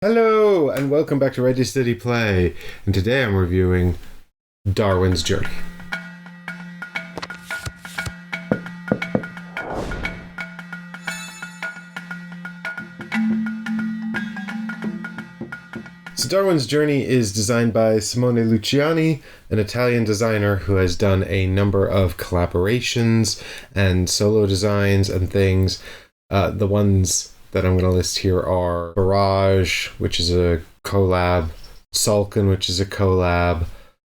Hello, and welcome back to Ready Steady Play. And today I'm reviewing Darwin's Journey. So Darwin's Journey is designed by Simone Luciani, an Italian designer who has done a number of collaborations and solo designs and things. The ones that I'm going to list here are Barrage, which is a collab, Salkin, which is a collab,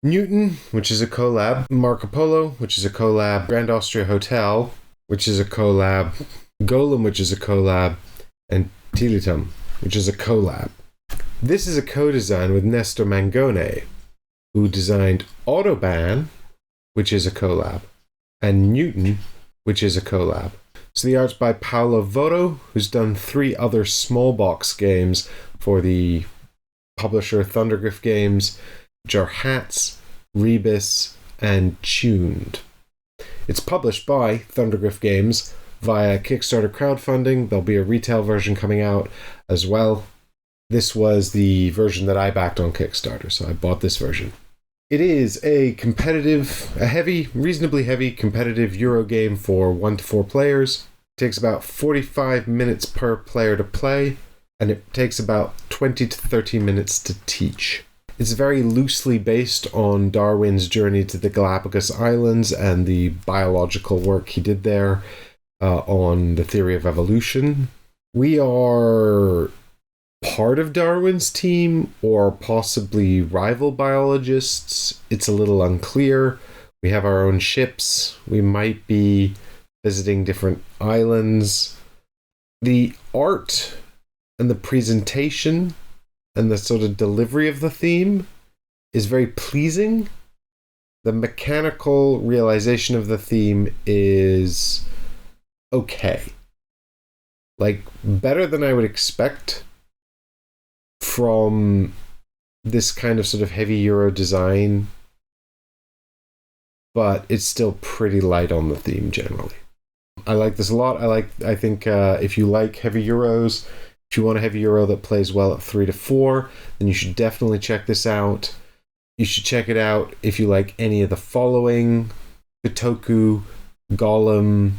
Newton, which is a collab, Marco Polo, which is a collab, Grand Austria Hotel, which is a collab, Golem, which is a collab, and Tilitum, which is a collab. This is a co-design with Nestor Mangone, who designed Autobahn, which is a collab, and Newton, which is a collab. So the art's by Paolo Voto, who's done 3 other small box games for the publisher Thundergriff Games, which are Hats, Rebus, and Tuned. It's published by Thundergriff Games via Kickstarter crowdfunding. There'll be a retail version coming out as well. This was the version that I backed on Kickstarter, so I bought this version. It is a reasonably heavy competitive Euro game for 1 to 4 players. It takes about 45 minutes per player to play, and it takes about 20 to 30 minutes to teach. It's very loosely based on Darwin's journey to the Galapagos Islands and the biological work he did there on the theory of evolution. We are part of Darwin's team, or possibly rival biologists. It's a little unclear. We have our own ships. We might be visiting different islands. The art and the presentation and the sort of delivery of the theme is very pleasing. The mechanical realization of the theme is okay. Like, better than I would expect from this kind of sort of heavy Euro design, but it's still pretty light on the theme generally. I like this a lot. I think if you like heavy Euros, if you want a heavy Euro that plays well at 3 to 4, then you should definitely check this out. You should check it out if you like any of the following: Kotoku, Golem,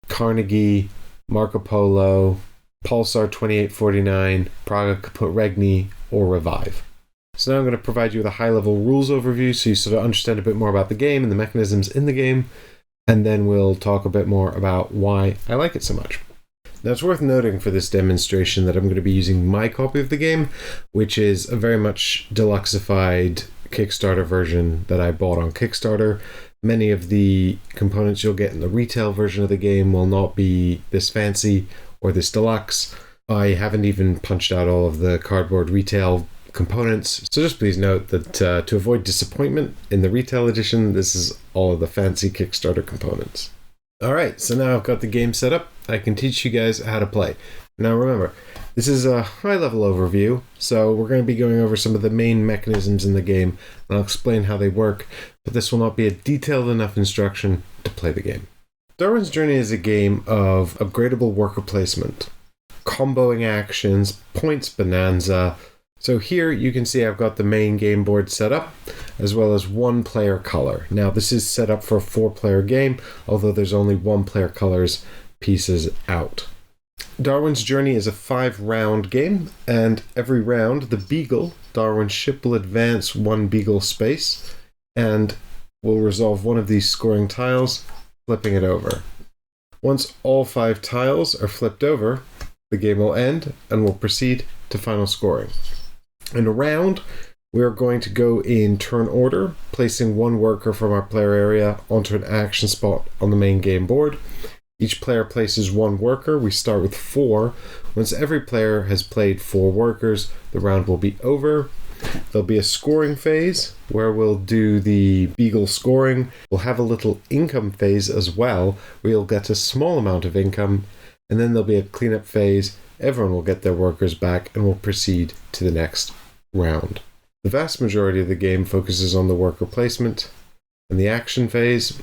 Carnegie, Marco Polo, Pulsar 2849, Praga Kaput Regni, or Revive. So now I'm going to provide you with a high-level rules overview so you sort of understand a bit more about the game and the mechanisms in the game, and then we'll talk a bit more about why I like it so much. Now, it's worth noting for this demonstration that I'm going to be using my copy of the game, which is a very much deluxeified Kickstarter version that I bought on Kickstarter. Many of the components you'll get in the retail version of the game will not be this fancy or this deluxe. I haven't even punched out all of the cardboard retail components, so just please note that to avoid disappointment in the retail edition, this is all of the fancy Kickstarter components. Alright, so now I've got the game set up. I can teach you guys how to play. Now remember, this is a high-level overview, so we're going to be going over some of the main mechanisms in the game, and I'll explain how they work, but this will not be a detailed enough instruction to play the game. Darwin's Journey is a game of upgradable worker placement, comboing actions, points bonanza. So here you can see I've got the main game board set up, as well as 1 player color. Now this is set up for a 4-player game, although there's only 1 player colors pieces out. Darwin's Journey is a 5-round game, and every round the Beagle, Darwin's ship, will advance 1 Beagle space, and will resolve one of these scoring tiles, flipping it over. Once all 5 tiles are flipped over, the game will end and will proceed to final scoring. In a round, we are going to go in turn order, placing 1 worker from our player area onto an action spot on the main game board. Each player places 1 worker. We start with 4. Once every player has played 4 workers, the round will be over. There'll be a scoring phase where we'll do the Beagle scoring. We'll have a little income phase as well, where you'll get a small amount of income, and then there'll be a cleanup phase. Everyone will get their workers back, and we'll proceed to the next round. The vast majority of the game focuses on the worker placement and the action phase,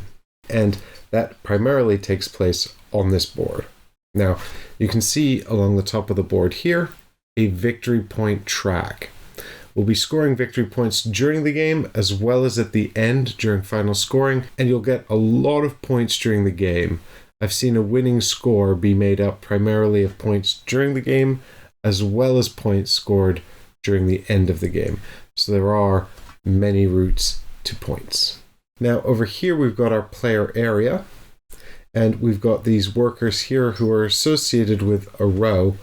and that primarily takes place on this board. Now, you can see along the top of the board here, a victory point track. We'll be scoring victory points during the game as well as at the end during final scoring, and you'll get a lot of points during the game. I've seen a winning score be made up primarily of points during the game as well as points scored during the end of the game. So there are many routes to points. Now over here we've got our player area, and we've got these workers here who are associated with a row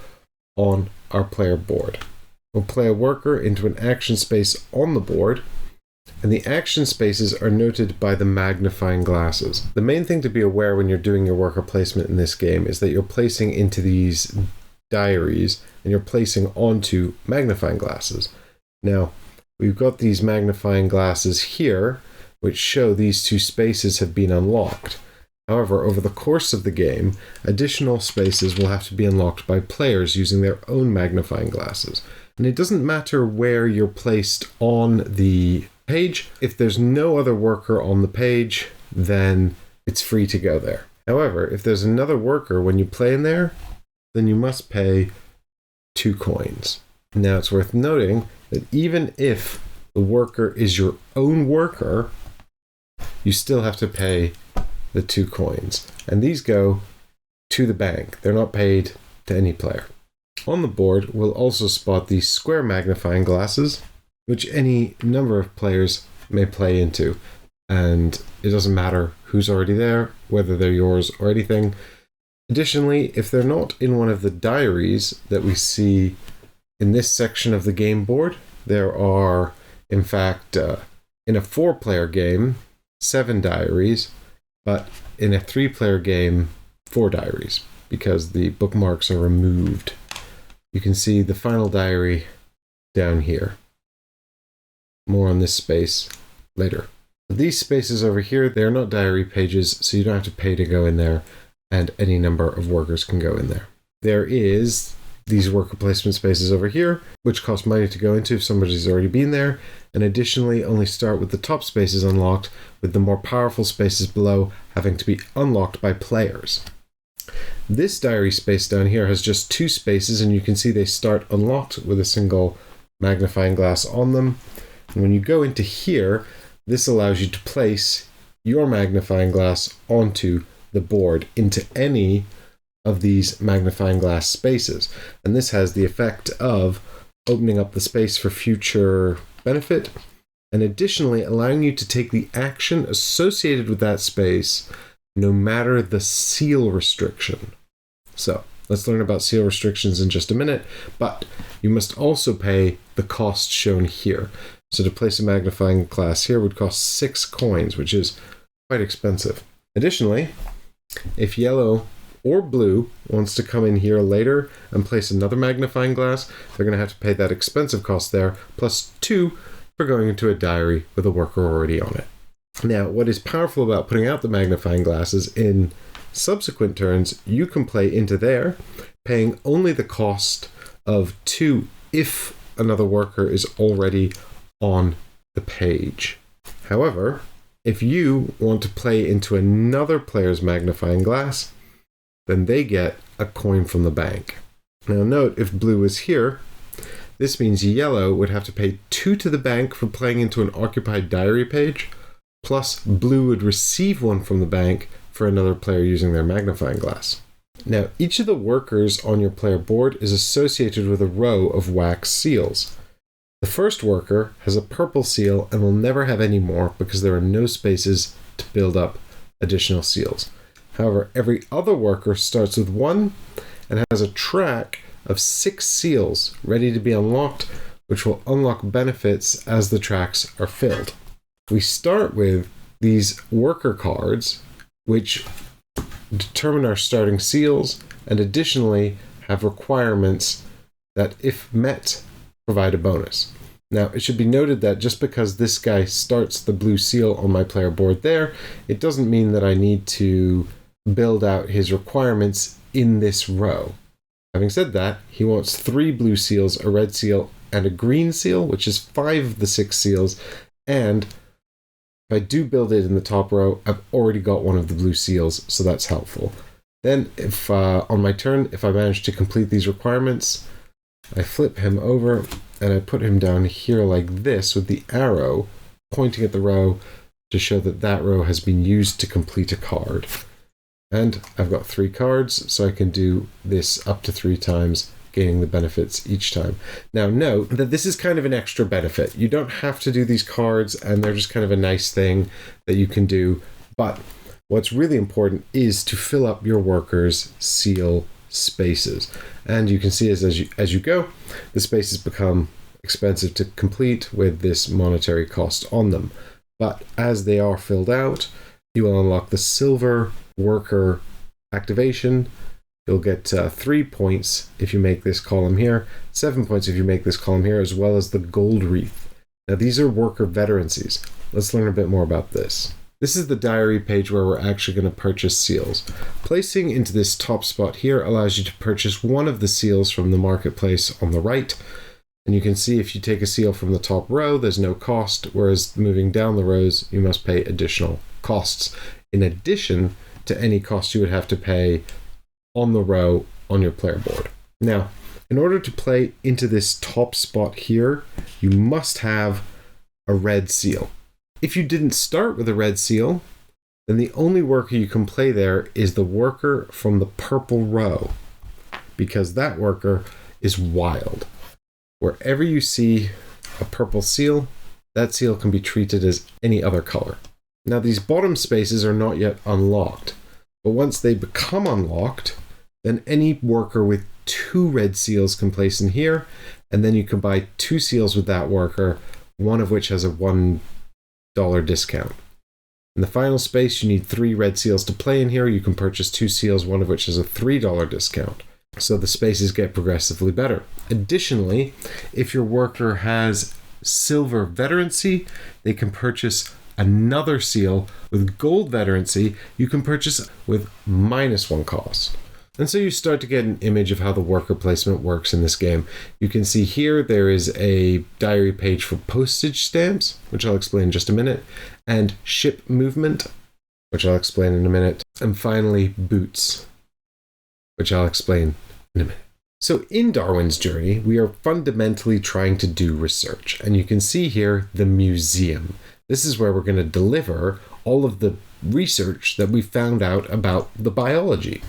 on our player board. We'll play a worker into an action space on the board, and the action spaces are noted by the magnifying glasses. The main thing to be aware when you're doing your worker placement in this game is that you're placing into these diaries and you're placing onto magnifying glasses. Now, we've got these magnifying glasses here, which show these two spaces have been unlocked. However, over the course of the game, additional spaces will have to be unlocked by players using their own magnifying glasses. And it doesn't matter where you're placed on the page. If there's no other worker on the page, then it's free to go there. However, if there's another worker when you play in there, then you must pay 2 coins. Now, it's worth noting that even if the worker is your own worker, you still have to pay the 2 coins. And these go to the bank. They're not paid to any player. On the board, we'll also spot these square magnifying glasses, which any number of players may play into. And it doesn't matter who's already there, whether they're yours or anything. Additionally, if they're not in one of the diaries that we see in this section of the game board, there are, in fact, in a 4-player game, 7 diaries, but in a 3-player game, 4 diaries, because the bookmarks are removed. You can see the final diary down here. More on this space later. These spaces over here, they're not diary pages, so you don't have to pay to go in there, and any number of workers can go in there. There is these worker placement spaces over here, which cost money to go into if somebody's already been there, and additionally only start with the top spaces unlocked, with the more powerful spaces below having to be unlocked by players. This diary space down here has just 2 spaces, and you can see they start unlocked with a single magnifying glass on them. And when you go into here, this allows you to place your magnifying glass onto the board into any of these magnifying glass spaces. And this has the effect of opening up the space for future benefit, and additionally allowing you to take the action associated with that space no matter the seal restriction. So let's learn about seal restrictions in just a minute, but you must also pay the cost shown here. So to place a magnifying glass here would cost 6 coins, which is quite expensive. Additionally, if yellow or blue wants to come in here later and place another magnifying glass, they're going to have to pay that expensive cost there, plus 2 for going into a diary with a worker already on it. Now, what is powerful about putting out the magnifying glasses, in subsequent turns, you can play into there, paying only the cost of 2 if another worker is already on the page. However, if you want to play into another player's magnifying glass, then they get a coin from the bank. Now note, if blue is here, this means yellow would have to pay 2 to the bank for playing into an occupied diary page, plus blue would receive 1 from the bank for another player using their magnifying glass. Now, each of the workers on your player board is associated with a row of wax seals. The first worker has a purple seal and will never have any more because there are no spaces to build up additional seals. However, every other worker starts with 1 and has a track of 6 seals ready to be unlocked, which will unlock benefits as the tracks are filled. We start with these worker cards, which determine our starting seals, and additionally have requirements that, if met, provide a bonus. Now, it should be noted that just because this guy starts the blue seal on my player board there, it doesn't mean that I need to build out his requirements in this row. Having said that, he wants 3 blue seals, a red seal, and a green seal, which is 5 of the 6 seals, and if I do build it in the top row, I've already got 1 of the blue seals, so that's helpful. Then, if on my turn, if I manage to complete these requirements, I flip him over and I put him down here like this with the arrow pointing at the row to show that that row has been used to complete a card. And I've got 3 cards, so I can do this up to 3 times, gaining the benefits each time. Now note that this is kind of an extra benefit. You don't have to do these cards, and they're just kind of a nice thing that you can do. But what's really important is to fill up your workers' seal spaces. And you can see as you go, the spaces become expensive to complete with this monetary cost on them. But as they are filled out, you will unlock the silver worker activation. You'll get 3 points if you make this column here, 7 points if you make this column here, as well as the gold wreath. Now these are worker veterancies. Let's learn a bit more about this. This is the diary page where we're actually going to purchase seals. Placing into this top spot here allows you to purchase one of the seals from the marketplace on the right. And you can see if you take a seal from the top row, there's no cost, whereas moving down the rows, you must pay additional costs, in addition to any cost you would have to pay on the row on your player board. Now, in order to play into this top spot here, you must have a red seal. If you didn't start with a red seal, then the only worker you can play there is the worker from the purple row, because that worker is wild. Wherever you see a purple seal, that seal can be treated as any other color. Now these bottom spaces are not yet unlocked, but once they become unlocked, then any worker with 2 red seals can place in here, and then you can buy 2 seals with that worker, one of which has a $1 discount. In the final space, you need 3 red seals to play in here. You can purchase 2 seals, one of which has a $3 discount. So the spaces get progressively better. Additionally, if your worker has silver veterancy, they can purchase another seal with gold veterancy. You can purchase with -1 cost. And so you start to get an image of how the worker placement works in this game. You can see here there is a diary page for postage stamps, which I'll explain in just a minute, and ship movement, which I'll explain in a minute, and finally boots, which I'll explain in a minute. So in Darwin's journey, we are fundamentally trying to do research, and you can see here the museum. This is where we're going to deliver all of the research that we found out about the biology.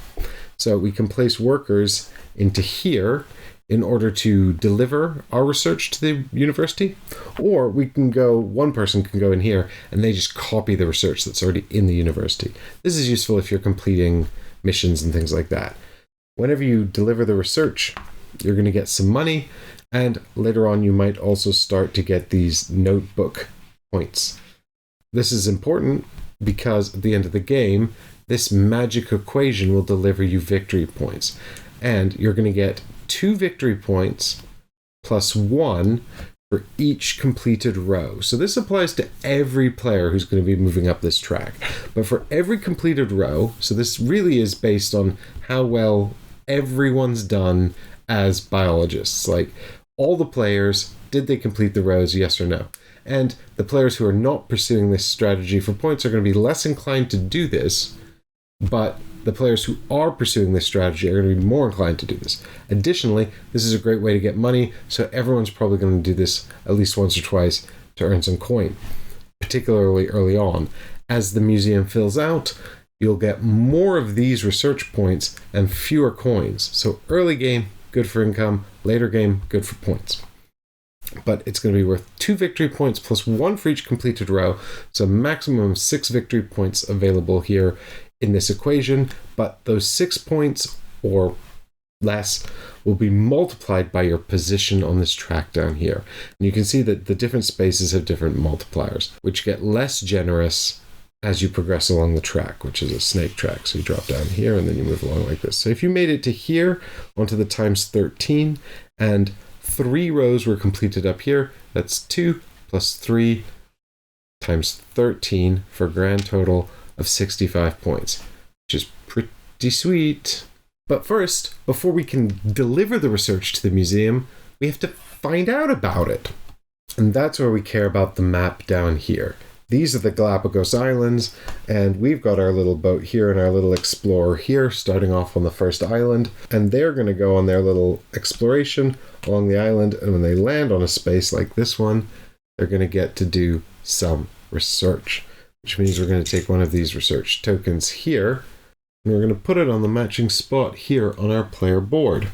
So we can place workers into here in order to deliver our research to the university, or we can go, one person can go in here and they just copy the research that's already in the university. This is useful if you're completing missions and things like that. Whenever you deliver the research, you're going to get some money, and later on you might also start to get these notebook points. This is important because at the end of the game, this magic equation will deliver you victory points, and you're going to get 2 victory points plus 1 for each completed row. So this applies to every player who's going to be moving up this track. But for every completed row, so this really is based on how well everyone's done as biologists. Like, all the players, did they complete the rows, yes or no? And the players who are not pursuing this strategy for points are going to be less inclined to do this, but the players who are pursuing this strategy are going to be more inclined to do this. Additionally, this is a great way to get money, so everyone's probably going to do this at least once or twice to earn some coin, particularly early on. As the museum fills out, you'll get more of these research points and fewer coins. So early game, good for income. Later game, good for points. But it's going to be worth 2 victory points plus 1 for each completed row. So maximum 6 victory points available here in this equation. But those 6 points or less will be multiplied by your position on this track down here. And you can see that the different spaces have different multipliers, which get less generous as you progress along the track, which is a snake track. So you drop down here and then you move along like this. So if you made it to here onto the times 13 and 3 rows were completed up here, that's 2 plus 3 times 13 for a grand total of 65 points, which is pretty sweet. But first, before we can deliver the research to the museum, we have to find out about it. And that's where we care about the map down here. These are the Galapagos Islands, and we've got our little boat here and our little explorer here, starting off on the first island, and they're going to go on their little exploration along the island, and when they land on a space like this one, they're going to get to do some research, which means we're going to take one of these research tokens here, and we're going to put it on the matching spot here on our player board.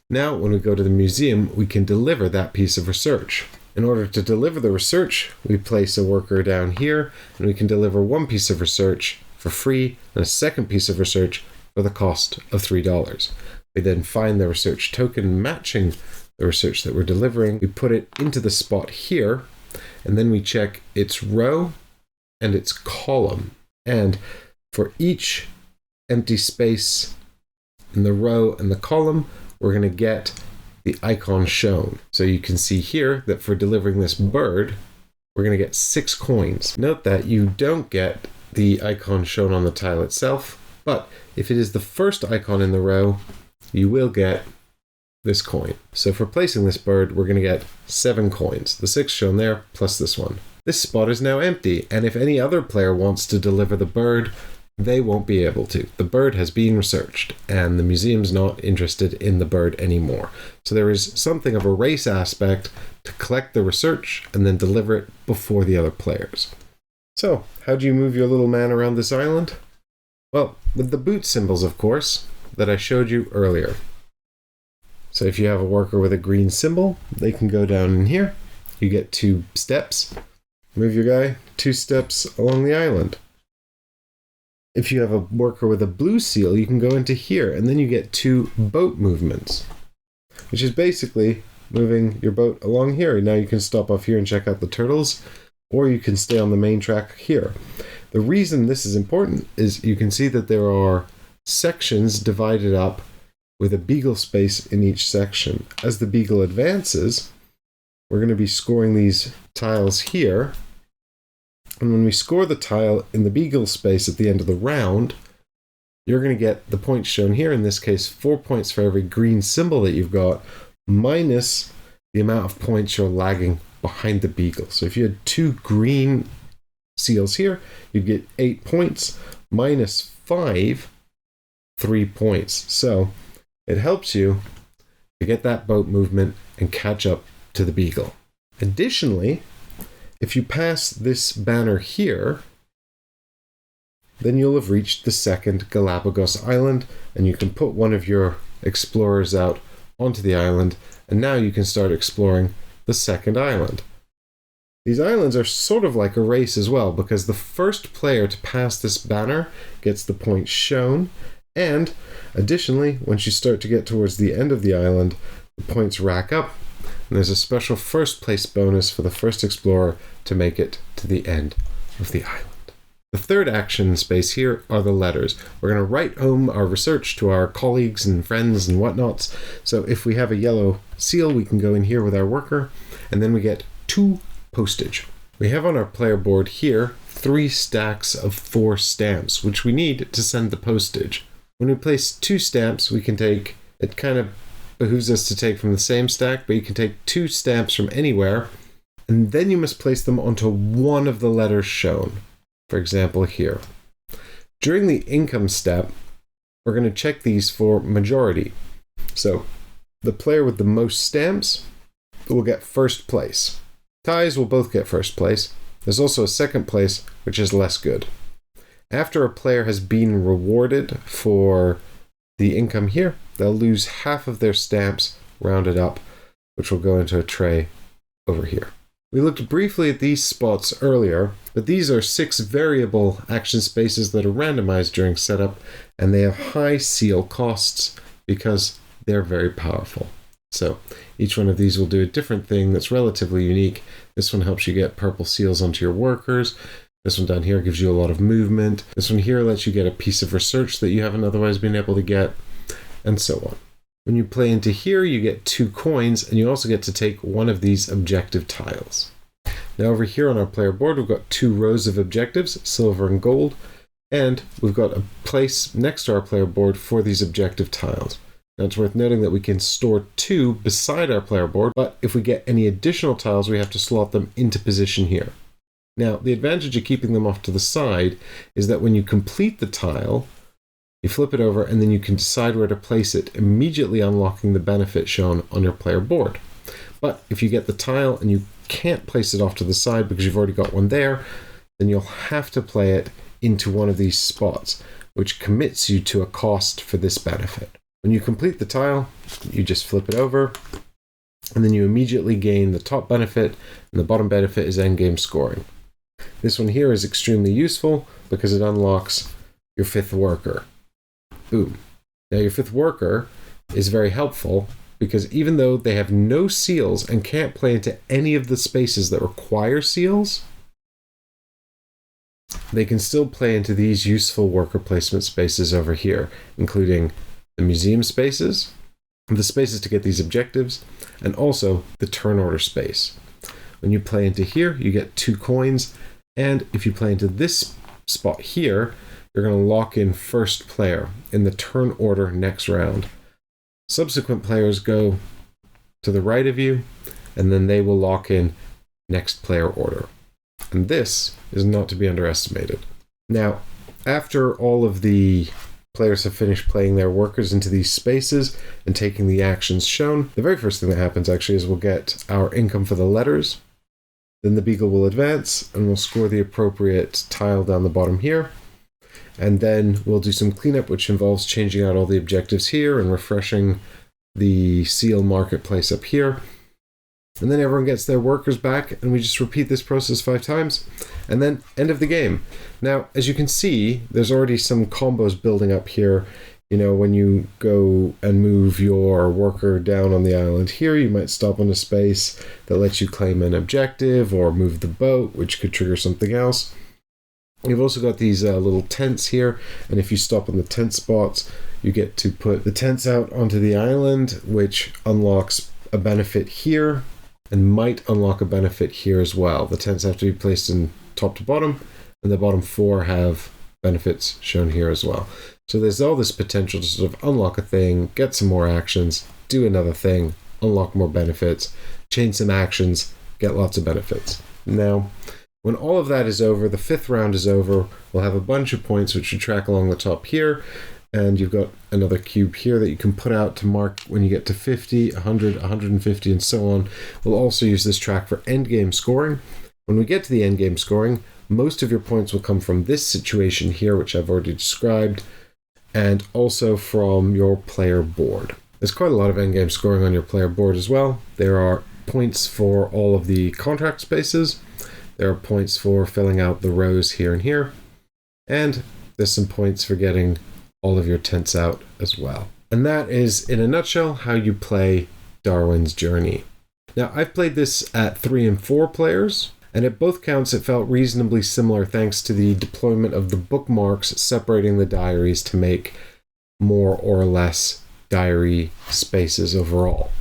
Now, when we go to the museum, we can deliver that piece of research. In order to deliver the research, we place a worker down here, and we can deliver one piece of research for free and a second piece of research for the cost of $3. We then find the research token matching the research that we're delivering. We put it into the spot here, and then we check its row and its column. And for each empty space in the row and the column, we're going to get the icon shown. So you can see here that for delivering this bird, we're going to get 6 coins. Note that you don't get the icon shown on the tile itself, but if it is the first icon in the row, you will get this coin. So for placing this bird, we're going to get 7 coins. The 6 shown there, plus this one. This spot is now empty, and if any other player wants to deliver the bird, they won't be able to. The bird has been researched, and the museum's not interested in the bird anymore. So there is something of a race aspect to collect the research and then deliver it before the other players. So, how do you move your little man around this island? Well, with the boot symbols, of course, that I showed you earlier. So if you have a worker with a green symbol, they can go down in here. You get 2 steps. Move your guy 2 steps along the island. If you have a worker with a blue seal, you can go into here, and then you get 2 boat movements, which is basically moving your boat along here. Now you can stop off here and check out the turtles, or you can stay on the main track here. The reason this is important is you can see that there are sections divided up with a beagle space in each section. As the beagle advances, we're going to be scoring these tiles here. And when we score the tile in the beagle space at the end of the round, you're going to get the points shown here. In this case, 4 points for every green symbol that you've got, minus the amount of points you're lagging behind the beagle. So if you had 2 green seals here, you'd get 8 points, minus 5, 3 points. So it helps you to get that boat movement and catch up to the beagle. Additionally, if you pass this banner here, then you'll have reached the second Galapagos Island, and you can put one of your explorers out onto the island, and now you can start exploring the second island. These islands are sort of like a race as well, because the first player to pass this banner gets the points shown, and additionally, once you start to get towards the end of the island, the points rack up, and there's a special first place bonus for the first explorer to make it to the end of the island. The third action space here are the letters. We're going to write home our research to our colleagues and friends and whatnots. So if we have a yellow seal, we can go in here with our worker, and then we get 2 postage. We have on our player board here 3 stacks of 4 stamps, which we need to send the postage. When we place 2 stamps, we can take, it kind of behooves us to take from the same stack, but you can take 2 stamps from anywhere, and then you must place them onto one of the letters shown. For example, here. During the income step, we're going to check these for majority. So the player with the most stamps will get first place. Ties will both get first place. There's also a second place, which is less good. After a player has been rewarded for the income here, they'll lose half of their stamps rounded up, which will go into a tray over here. We looked briefly at these spots earlier, but these are 6 variable action spaces that are randomized during setup, and they have high seal costs because they're very powerful. So each one of these will do a different thing that's relatively unique. This one helps you get purple seals onto your workers. This one down here gives you a lot of movement. This one here lets you get a piece of research that you haven't otherwise been able to get, and so on. When you play into here, you get 2 coins, and you also get to take one of these objective tiles. Now over here on our player board, we've got 2 rows of objectives, silver and gold, and we've got a place next to our player board for these objective tiles. Now it's worth noting that we can store 2 beside our player board, but if we get any additional tiles, we have to slot them into position here. Now, the advantage of keeping them off to the side is that when you complete the tile, you flip it over and then you can decide where to place it, immediately unlocking the benefit shown on your player board. But if you get the tile and you can't place it off to the side because you've already got one there, then you'll have to play it into one of these spots, which commits you to a cost for this benefit. When you complete the tile, you just flip it over, and then you immediately gain the top benefit, and the bottom benefit is endgame scoring. This one here is extremely useful because it unlocks your 5th worker. Boom. Now your 5th worker is very helpful because even though they have no seals and can't play into any of the spaces that require seals, they can still play into these useful worker placement spaces over here, including the museum spaces, the spaces to get these objectives, and also the turn order space. When you play into here, you get 2 coins, and if you play into this spot here, you're going to lock in first player in the turn order next round. Subsequent players go to the right of you, and then they will lock in next player order. And this is not to be underestimated. Now, after all of the players have finished playing their workers into these spaces and taking the actions shown, the very first thing that happens actually is we'll get our income for the letters. Then the beagle will advance and we'll score the appropriate tile down the bottom here. And then we'll do some cleanup, which involves changing out all the objectives here and refreshing the seal marketplace up here. And then everyone gets their workers back, and we just repeat this process 5 times, and then end of the game. Now, as you can see, there's already some combos building up here. You know, when you go and move your worker down on the island here, you might stop on a space that lets you claim an objective or move the boat, which could trigger something else. You've also got these little tents here, and if you stop on the tent spots, you get to put the tents out onto the island, which unlocks a benefit here, and might unlock a benefit here as well. The tents have to be placed in top to bottom, and the bottom 4 have benefits shown here as well. So there's all this potential to sort of unlock a thing, get some more actions, do another thing, unlock more benefits, change some actions, get lots of benefits. Now, when all of that is over, the 5th round is over, we'll have a bunch of points which you track along the top here, and you've got another cube here that you can put out to mark when you get to 50, 100, 150, and so on. We'll also use this track for endgame scoring. When we get to the endgame scoring, most of your points will come from this situation here, which I've already described, and also from your player board. There's quite a lot of endgame scoring on your player board as well. There are points for all of the contract spaces. There are points for filling out the rows here and here. And there's some points for getting all of your tents out as well. And that is, in a nutshell, how you play Darwin's Journey. Now, I've played this at 3 and 4 players, and at both counts it felt reasonably similar thanks to the deployment of the bookmarks separating the diaries to make more or less diary spaces overall.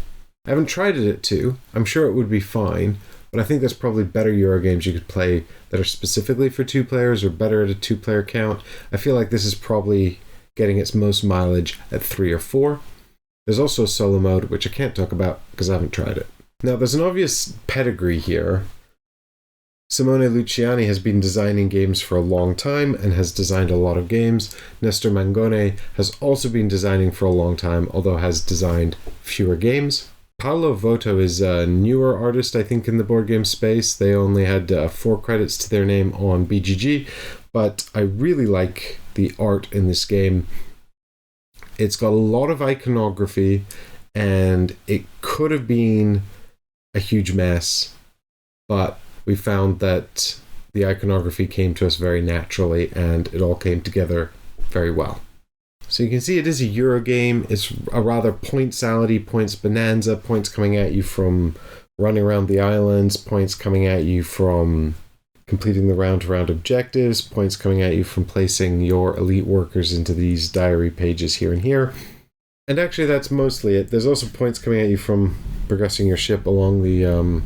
I haven't tried it at 2. I'm sure it would be fine, but I think there's probably better Euro games you could play that are specifically for 2 players or better at a 2-player count. I feel like this is probably getting its most mileage at 3 or 4. There's also a solo mode, which I can't talk about because I haven't tried it. Now, there's an obvious pedigree here. Simone Luciani has been designing games for a long time and has designed a lot of games. Nestor Mangone has also been designing for a long time, although has designed fewer games. Paolo Voto is a newer artist, I think, in the board game space. They only had 4 credits to their name on BGG, but I really like the art in this game. It's got a lot of iconography, and it could have been a huge mess, but we found that the iconography came to us very naturally, and it all came together very well. So you can see it is a Euro game. It's a rather point salad-y, points bonanza, points coming at you from running around the islands, points coming at you from completing the round-to-round objectives, points coming at you from placing your elite workers into these diary pages here and here. And actually that's mostly it. There's also points coming at you from progressing your ship along the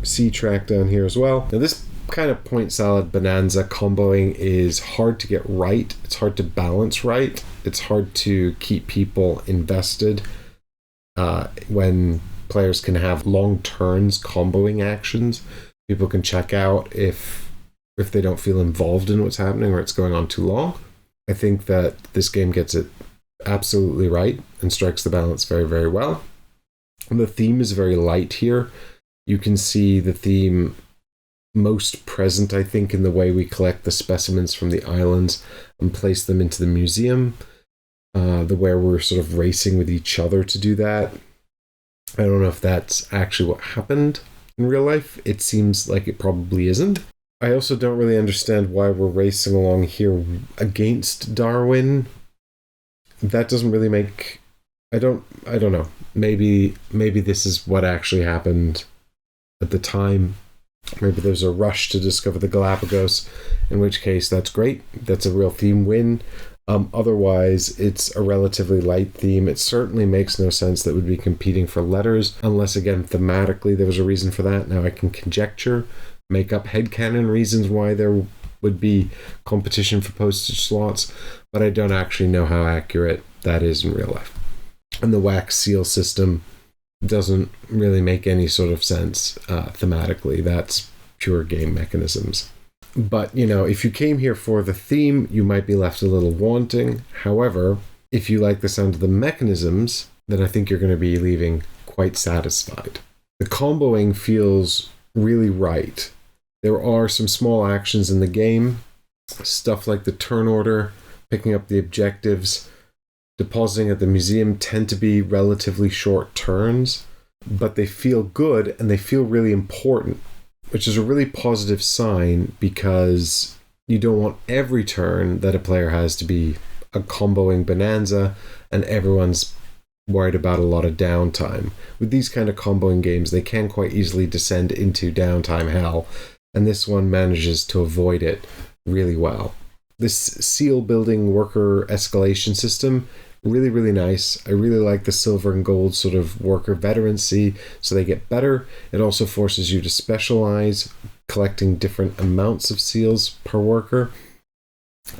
sea track down here as well. Now this kind of point salad bonanza comboing is hard to get right. It's hard to balance right. It's hard to keep people invested when players can have long turns comboing actions. people can check out if they don't feel involved in what's happening or it's going on too long. I think that this game gets it absolutely right and strikes the balance very, very well. And the theme is very light here. You can see the theme most present, I think, in the way we collect the specimens from the islands and place them into the museum. The where we're sort of racing with each other to do that. I don't know if that's actually what happened in real life. It seems like it probably isn't. I also don't really understand why we're racing along here against Darwin. That doesn't really make... I don't know. Maybe this is what actually happened at the time. Maybe there's a rush to discover the Galapagos, in which case that's great. That's a real theme win. Otherwise, it's a relatively light theme. It certainly makes no sense that would be competing for letters, unless, again, thematically there was a reason for that. Now I can conjecture, make up headcanon reasons why there would be competition for postage slots, but I don't actually know how accurate that is in real life. And the wax seal system doesn't really make any sort of sense thematically. That's pure game mechanisms. But, if you came here for the theme, you might be left a little wanting. However, if you like the sound of the mechanisms, then I think you're going to be leaving quite satisfied. The comboing feels really right. There are some small actions in the game, stuff like the turn order, picking up the objectives, depositing at the museum tend to be relatively short turns, but they feel good and they feel really important, which is a really positive sign because you don't want every turn that a player has to be a comboing bonanza and everyone's worried about a lot of downtime. With these kind of comboing games, they can quite easily descend into downtime hell, and this one manages to avoid it really well. This seal building worker escalation system, really, really nice. I really like the silver and gold sort of worker veterancy, so they get better. It also forces you to specialize, collecting different amounts of seals per worker.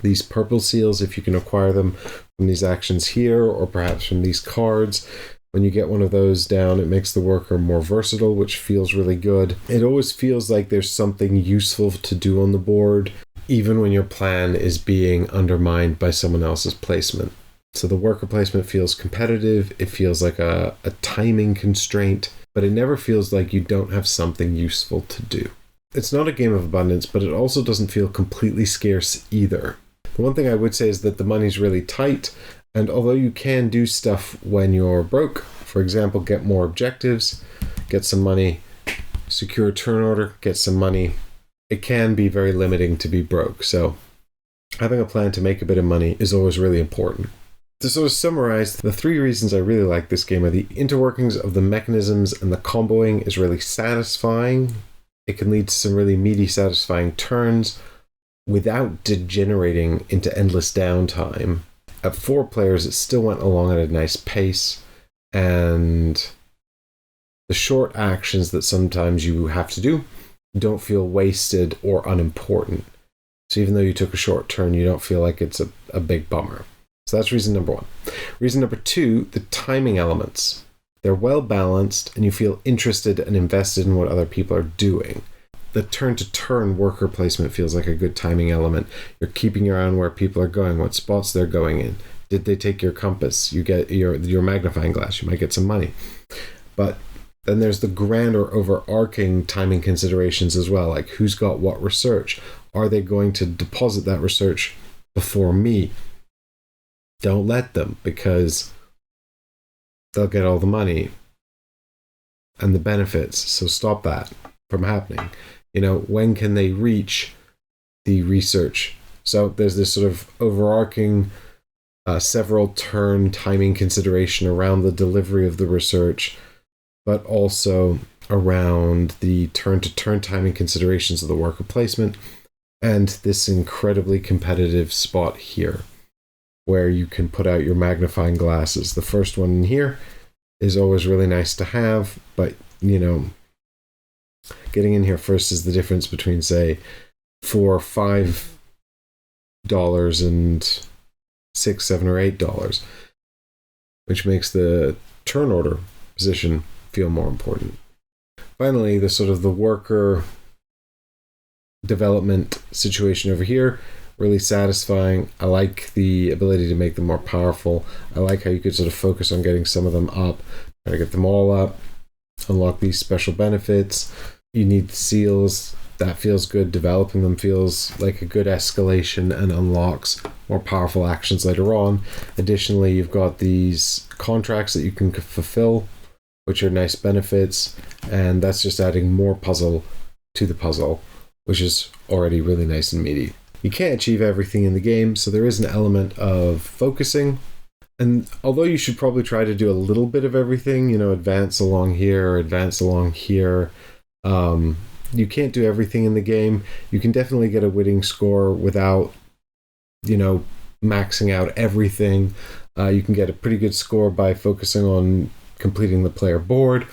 These purple seals, if you can acquire them from these actions here, or perhaps from these cards, when you get one of those down, it makes the worker more versatile, which feels really good. It always feels like there's something useful to do on the board, even when your plan is being undermined by someone else's placement. So the worker placement feels competitive, it feels like a timing constraint, but it never feels like you don't have something useful to do. It's not a game of abundance, but it also doesn't feel completely scarce either. The one thing I would say is that the money's really tight, and although you can do stuff when you're broke, for example, get more objectives, get some money, secure a turn order, get some money, it can be very limiting to be broke. So having a plan to make a bit of money is always really important. To sort of summarize, the three reasons I really like this game are the interworkings of the mechanisms, and the comboing is really satisfying. It can lead to some really meaty, satisfying turns without degenerating into endless downtime. At 4 players, it still went along at a nice pace, and the short actions that sometimes you have to do don't feel wasted or unimportant. So even though you took a short turn, you don't feel like it's a big bummer. So that's reason number 1. Reason number 2, the timing elements. They're well balanced and you feel interested and invested in what other people are doing. The turn-to-turn worker placement feels like a good timing element. You're keeping your eye on where people are going, what spots they're going in. Did they take your compass? You get your magnifying glass. You might get some money. But then there's the grander overarching timing considerations as well, like who's got what research? Are they going to deposit that research before me? Don't let them, because they'll get all the money and the benefits. So stop that from happening. When can they reach the research? So there's this sort of overarching several turn timing consideration around the delivery of the research, but also around the turn-to-turn timing considerations of the worker placement, and this incredibly competitive spot here, where you can put out your magnifying glasses. The first one in here is always really nice to have, but, getting in here first is the difference between, say, $4 or $5 and $6, $7, or $8, which makes the turn order position feel more important. Finally, the sort of the worker development situation over here. Really satisfying. I like the ability to make them more powerful. I like how you could sort of focus on getting some of them up, try to get them all up, unlock these special benefits. You need seals. That feels good. Developing them feels like a good escalation and unlocks more powerful actions later on. Additionally, you've got these contracts that you can fulfill, which are nice benefits, and that's just adding more puzzle to the puzzle, which is already really nice and meaty. You can't achieve everything in the game, so there is an element of focusing. And although you should probably try to do a little bit of everything, you know, advance along here or advance along here, you can't do everything in the game. You can definitely get a winning score without, you know, maxing out everything. You can get a pretty good score by focusing on completing the player board.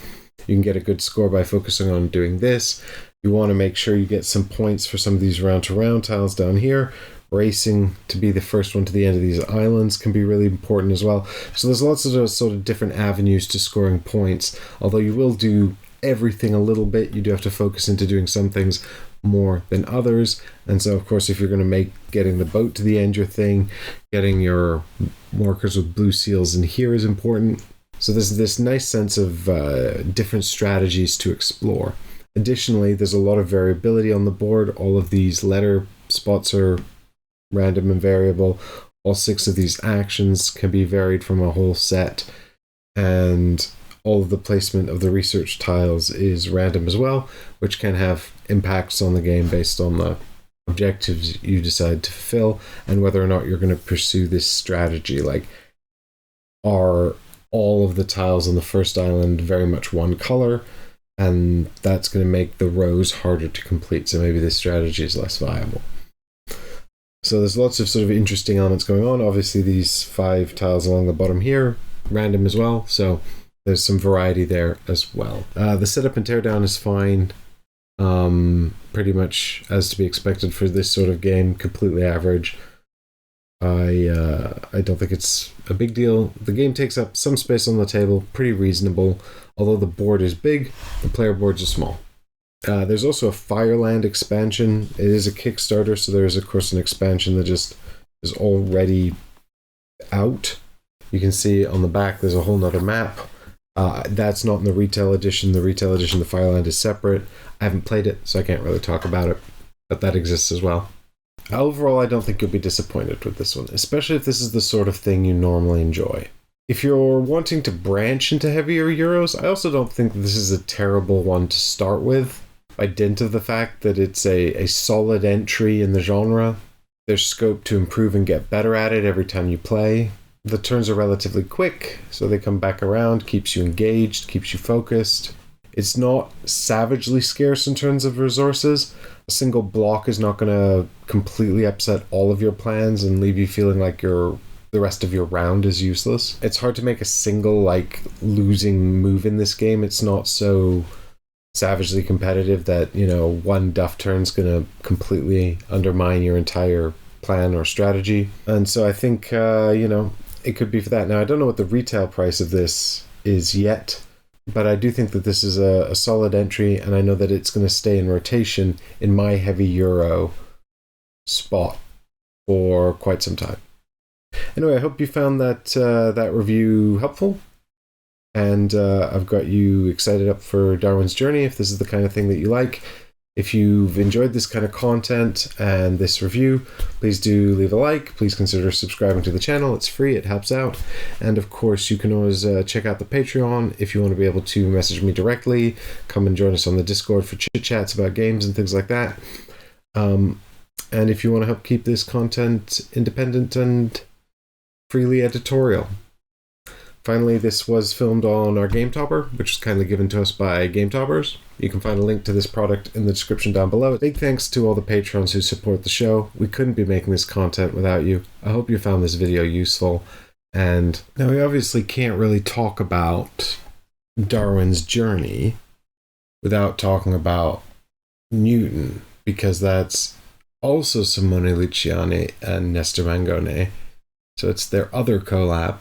You can get a good score by focusing on doing this. You want to make sure you get some points for some of these round-to-round tiles down here. Racing to be the first one to the end of these islands can be really important as well. So there's lots of those sort of different avenues to scoring points. Although you will do everything a little bit, you do have to focus into doing some things more than others. And so, of course, if you're going to make getting the boat to the end your thing, getting your markers with blue seals in here is important. So there's this nice sense of different strategies to explore. Additionally, there's a lot of variability on the board. All of these letter spots are random and variable. All 6 of these actions can be varied from a whole set. And all of the placement of the research tiles is random as well, which can have impacts on the game based on the objectives you decide to fulfill and whether or not you're going to pursue this strategy. Like, are all of the tiles on the first island very much one color? And that's going to make the rows harder to complete, so maybe this strategy is less viable. So there's lots of sort of interesting elements going on. Obviously, these 5 tiles along the bottom here, random as well, so there's some variety there as well. The setup and teardown is fine, pretty much as to be expected for this sort of game, completely average. I don't think it's a big deal. The game takes up some space on the table, pretty reasonable. Although the board is big, the player boards are small. There's also a Fireland expansion. It is a Kickstarter, so there is, of course, an expansion that just is already out. You can see on the back there's a whole nother map. That's not in the retail edition. The retail edition, the Fireland, is separate. I haven't played it, so I can't really talk about it, but that exists as well. Overall, I don't think you'll be disappointed with this one, especially if this is the sort of thing you normally enjoy. If you're wanting to branch into heavier Euros, I also don't think this is a terrible one to start with, by dint of the fact that it's a solid entry in the genre. There's scope to improve and get better at it every time you play. The turns are relatively quick, so they come back around, keeps you engaged, keeps you focused. It's not savagely scarce in terms of resources. A single block is not going to completely upset all of your plans and leave you feeling like the rest of your round is useless. It's hard to make a single, losing move in this game. It's not so savagely competitive that, one duff turn's going to completely undermine your entire plan or strategy. And so I think, it could be for that. Now, I don't know what the retail price of this is yet, but I do think that this is a solid entry, and I know that it's going to stay in rotation in my heavy Euro spot for quite some time. Anyway, I hope you found that review helpful, and I've got you excited up for Darwin's Journey if this is the kind of thing that you like. If you've enjoyed this kind of content and this review, please do leave a like. Please consider subscribing to the channel. It's free. It helps out. And of course, you can always check out the Patreon if you want to be able to message me directly. Come and join us on the Discord for chit-chats about games and things like that. And if you want to help keep this content independent and freely editorial. Finally, this was filmed on our Game Topper, which is kindly given to us by Game Toppers. You can find a link to this product in the description down below. Big thanks to all the patrons who support the show. We couldn't be making this content without you. I hope you found this video useful. And now we obviously can't really talk about Darwin's Journey without talking about Newton, because that's also Simone Luciani and Nestor Mangone. So it's their other collab.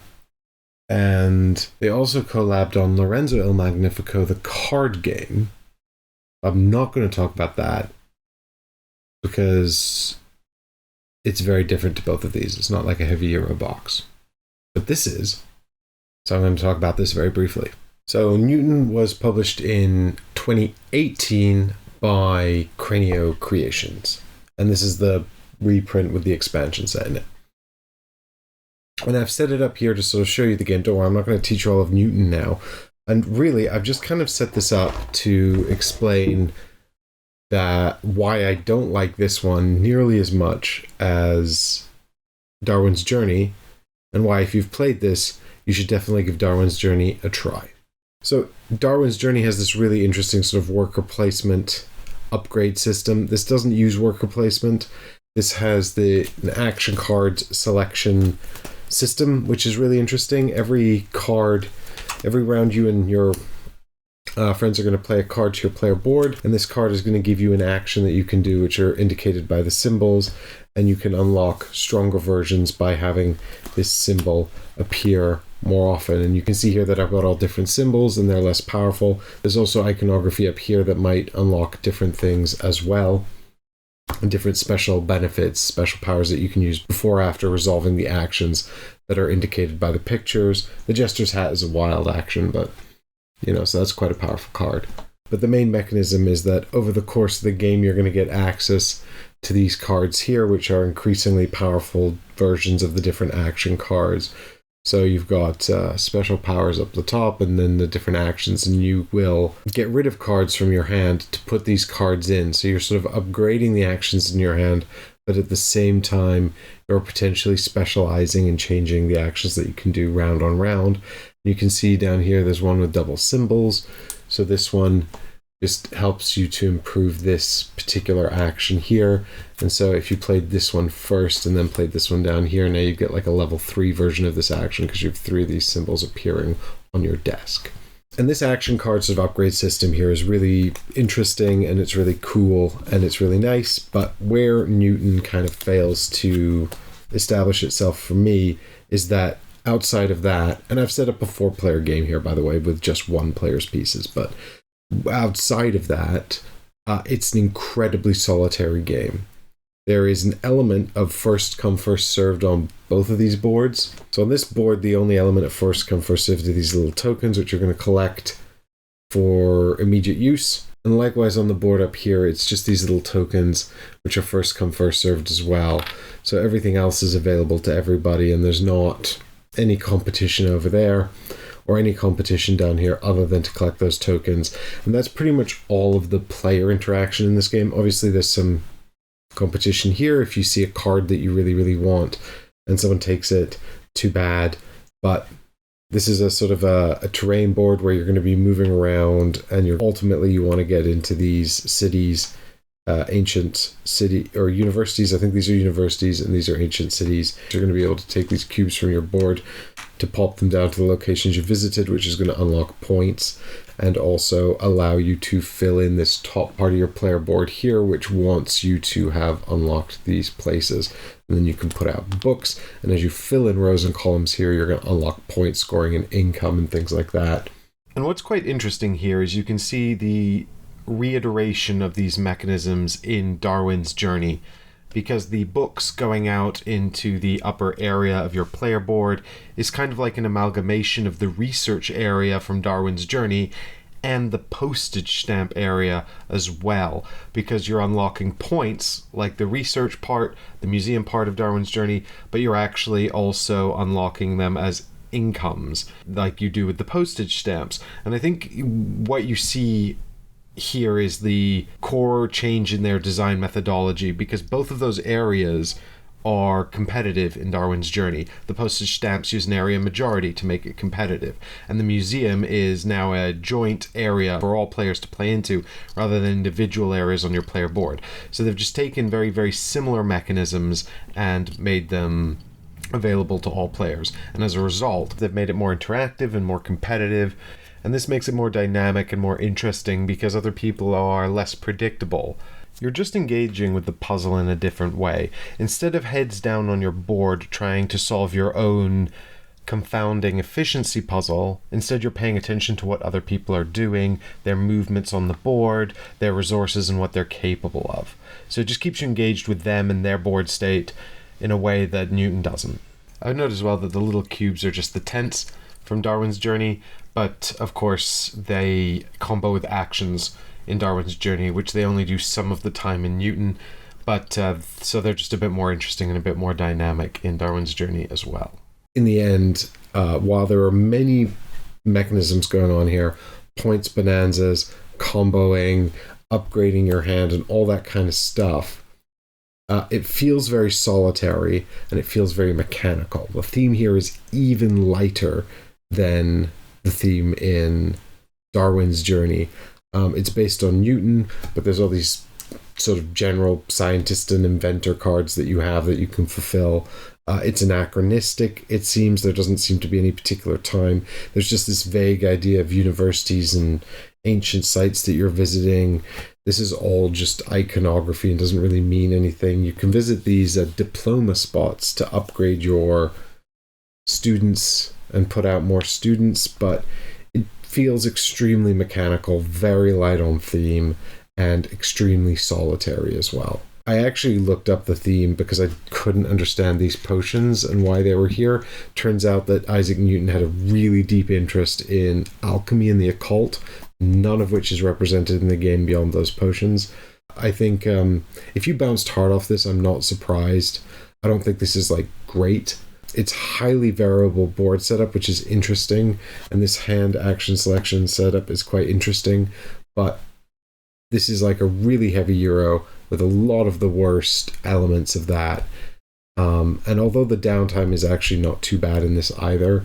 And they also collabed on Lorenzo Il Magnifico, the card game. I'm not going to talk about that. because it's very different to both of these. It's not like a heavy Euro box, but this is. So I'm going to talk about this very briefly. So Newton was published in 2018 by Cranio Creations, and this is the reprint with the expansion set in it. And I've set it up here to sort of show you the game. Don't worry, I'm not going to teach you all of Newton now. And really, I've just kind of set this up to explain that why I don't like this one nearly as much as Darwin's Journey, and why if you've played this, you should definitely give Darwin's Journey a try. So Darwin's Journey has this really interesting sort of worker placement upgrade system. This doesn't use worker placement. This has an action card selection system, which is really interesting. Every round you and your friends are going to play a card to your player board, and this card is going to give you an action that you can do, which are indicated by the symbols, and you can unlock stronger versions by having this symbol appear more often. And you can see here that I've got all different symbols and they're less powerful. There's also iconography up here that might unlock different things as well, and different special benefits, special powers that you can use before or after resolving the actions that are indicated by the pictures. The Jester's Hat is a wild action, but so that's quite a powerful card. But the main mechanism is that over the course of the game, you're going to get access to these cards here, which are increasingly powerful versions of the different action cards. So you've got special powers up the top, and then the different actions, and you will get rid of cards from your hand to put these cards in. So you're sort of upgrading the actions in your hand, but at the same time, you're potentially specializing and changing the actions that you can do round on round. You can see down here, there's one with double symbols. So this one just helps you to improve this particular action here. And so if you played this one first and then played this one down here, now you get like a level 3 version of this action because you have 3 of these symbols appearing on your desk. And this action card sort of upgrade system here is really interesting, and it's really cool, and it's really nice. But where Newton kind of fails to establish itself for me is that outside of that, and I've set up a 4-player game here, by the way, with just 1 player's pieces, but outside of that, it's an incredibly solitary game. There is an element of first come, first served on both of these boards. So on this board, the only element of first come, first served are these little tokens, which you're going to collect for immediate use. And likewise on the board up here, it's just these little tokens, which are first come, first served as well. So everything else is available to everybody, and there's not any competition over there or any competition down here other than to collect those tokens. And that's pretty much all of the player interaction in this game. Obviously, there's some competition here. If you see a card that you really, really want and someone takes it, too bad. But this is a sort of a terrain board where you're going to be moving around, and you want to get into these cities, ancient city or universities. I think these are universities and these are ancient cities. You're going to be able to take these cubes from your board to pop them down to the locations you visited, which is going to unlock points and also allow you to fill in this top part of your player board here, which wants you to have unlocked these places. And then you can put out books, and as you fill in rows and columns here, you're going to unlock point scoring and income and things like that. And what's quite interesting here is you can see the reiteration of these mechanisms in Darwin's Journey, because the books going out into the upper area of your player board is kind of like an amalgamation of the research area from Darwin's Journey and the postage stamp area as well, because you're unlocking points like the research part, the museum part of Darwin's Journey, but you're actually also unlocking them as incomes like you do with the postage stamps. And I think what you see here is the core change in their design methodology, because both of those areas are competitive in Darwin's Journey. The postage stamps use an area majority to make it competitive, and the museum is now a joint area for all players to play into rather than individual areas on your player board. So they've just taken very, very similar mechanisms and made them available to all players, and as a result they've made it more interactive and more competitive. And this makes it more dynamic and more interesting because other people are less predictable. You're just engaging with the puzzle in a different way. Instead of heads down on your board trying to solve your own confounding efficiency puzzle. Instead, you're paying attention to what other people are doing, their movements on the board, their resources, and what they're capable of. So it just keeps you engaged with them and their board state in a way that Newton doesn't. I've noticed as well that the little cubes are just the tents from Darwin's Journey, but of course they combo with actions in Darwin's Journey, which they only do some of the time in Newton, but so they're just a bit more interesting and a bit more dynamic in Darwin's Journey as well. In the end, while there are many mechanisms going on here, points bonanzas, comboing, upgrading your hand, and all that kind of stuff, it feels very solitary and it feels very mechanical. The theme here is even lighter than the theme in Darwin's Journey. It's based on Newton, but there's all these sort of general scientist and inventor cards that you have that you can fulfill. It's anachronistic, it seems. There doesn't seem to be any particular time. There's just this vague idea of universities and ancient sites that you're visiting. This is all just iconography and doesn't really mean anything. You can visit these diploma spots to upgrade your students and put out more students, but it feels extremely mechanical, very light on theme, and extremely solitary as well. I actually looked up the theme because I couldn't understand these potions and why they were here. Turns out that Isaac Newton had a really deep interest in alchemy and the occult, none of which is represented in the game beyond those potions. I think if you bounced hard off this, I'm not surprised. I don't think this is like great. It's highly variable board setup, which is interesting, and this hand action selection setup is quite interesting, but this is like a really heavy Euro with a lot of the worst elements of that. And although the downtime is actually not too bad in this either,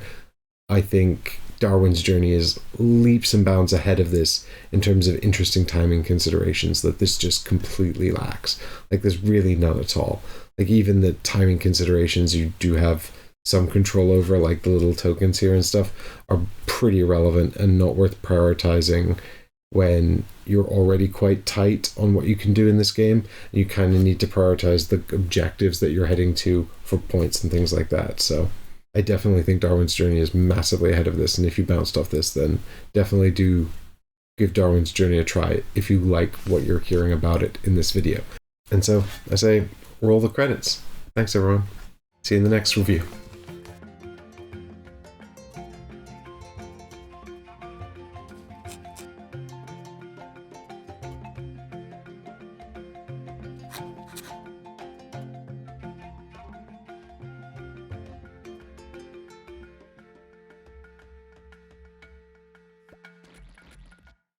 I think Darwin's Journey is leaps and bounds ahead of this in terms of interesting timing considerations that this just completely lacks. Like, there's really none at all. Like, even the timing considerations you do have some control over, like the little tokens here and stuff, are pretty irrelevant and not worth prioritizing when you're already quite tight on what you can do in this game. You kind of need to prioritize the objectives that you're heading to for points and things like that. So I definitely think Darwin's Journey is massively ahead of this, and if you bounced off this, then definitely do give Darwin's Journey a try if you like what you're hearing about it in this video. And so I say, roll the credits. Thanks everyone. See you in the next review.